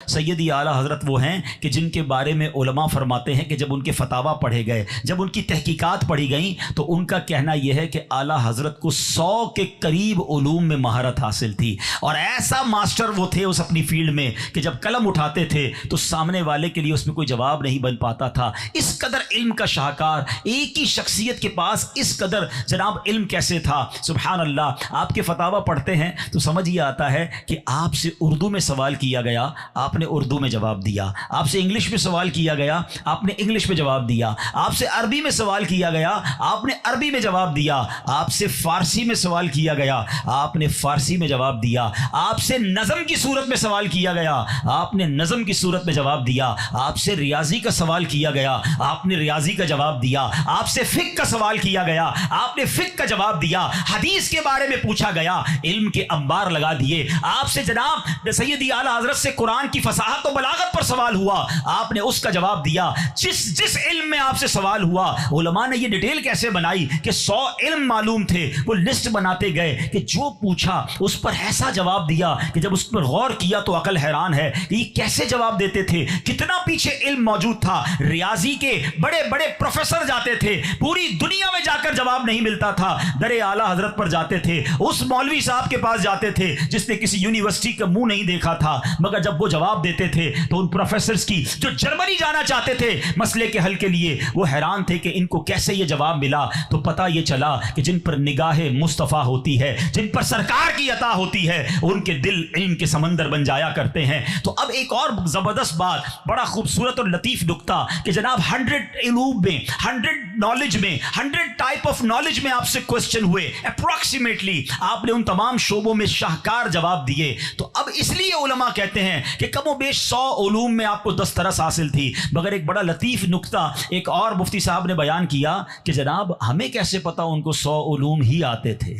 سیدی اعلیٰ حضرت وہ ہیں کہ جن کے بارے میں علماء فرماتے ہیں کہ جب ان کے فتاویٰ پڑھے گئے، جب ان کی تحقیقات پڑھی گئیں، تو ان کا کہنا یہ ہے کہ اعلیٰ حضرت کو 100 کے قریب علوم میں مہارت حاصل تھی، اور ایسا ماسٹر وہ تھے اس اپنی فیلڈ میں کہ جب قلم اٹھاتے تھے تو سامنے والے کے لیے اس میں کوئی جواب نہیں بن پاتا تھا۔ اس قدر علم کا شاہکار، ایک ہی شخصیت کے پاس اس قدر جناب علم کیسے تھا؟ سبحان اللہ۔ آپ کے فتاویٰ پڑھتے ہیں تو سمجھ یہ آتا ہے کہ آپ سے اردو میں سوال کیا گیا، آپ نے اردو میں جواب دیا، آپ سے انگلش میں سوال کیا گیا، آپ نے انگلش میں جواب دیا، آپ سے عربی میں سوال کیا گیا، آپ نے عربی میں جواب دیا، آپ سے فارسی میں سوال کیا گیا، آپ نے فارسی میں جواب دیا، آپ سے نظم کی صورت میں سوال کیا گیا، آپ نے نظم کی صورت میں جواب دیا، آپ سے ریاضی کا سوال کیا گیا، آپ نے ریاضی کا جواب دیا، آپ سے فقہ کا سوال کیا گیا، آپ نے فقہ کا جواب دیا، حدیث کے بارے میں پوچھا گیا، علم کے انبار لگا دیے، آپ سے جناب سیدی اعلیٰ حضرت سے قرآن کی فصاحت و بلاغت پر سوال ہوا، آپ نے اس کا جواب دیا۔ جس علم میں آپ سے سوال ہوا، علماء نے یہ ڈیٹیل کیسے بنائی کہ 100 علم معلوم تھے، وہ لسٹ بناتے گئے کہ جو پوچھا اس پر ایسا جواب دیا کہ جب اس پر غور کیا تو عقل حیران ہے کہ یہ کیسے جواب دیتے تھے، کتنا پیچھے علم موجود تھا۔ ریاضی کے بڑے بڑے پروفیسر جاتے تھے، پوری دنیا میں جا کر جواب نہیں ملتا تھا، در اعلیٰ حضرت پر جاتے تھے، اس مولوی صاحب کے پاس جاتے تھے جس نے کسی یونیورسٹی کا منہ نہیں دیکھا تھا، مگر جب وہ جواب دیتے تھے تو ان پروفیسرز کی جو جرمنی جانا چاہتے تھے مسئلے کے حل کے لیے، وہ حیران تھے کہ ان کو کیسے یہ جواب ملا۔ تو پتہ یہ چلا کہ جن پر نگاہ مصطفیٰ ہوتی ہے، جن پر سرکار کی عطا ہوتی ہے، ان کے دل علم کے سمندر بن جایا کرتے ہیں۔ تو اب ایک اور زبردست بات، بڑا خوبصورت اور لطیف نکتہ کہ جناب 100 علوم میں، 100 نالج میں، 100 ٹائپ آف نالج میں آپ سے کوسچن ہوئے، اپروکسیمیٹلی آپ نے ان تمام شعبوں میں شاہکار جواب دیے۔ تو اب اس لیے علماء کہتے ہیں کہ کم و بیش 100 علوم میں آپ کو دسترس حاصل تھی، مگر ایک بڑا لطیف نکتہ ایک اور مفتی صاحب نے بیان کیا کہ جناب ہمیں کیسے پتا ان کو 100 علوم ہی آتے تھے؟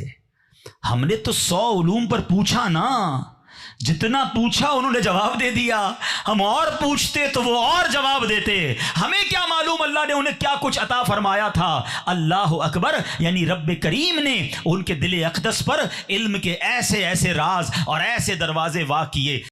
ہم نے تو 100 علوم پر پوچھا نا، جتنا پوچھا انہوں نے جواب دے دیا، ہم اور پوچھتے تو وہ اور جواب دیتے، ہمیں کیا معلوم اللہ نے انہیں کیا کچھ عطا فرمایا تھا۔ اللہ اکبر، یعنی رب کریم نے ان کے دل اقدس پر علم کے ایسے ایسے راز اور ایسے دروازے واقع کیے۔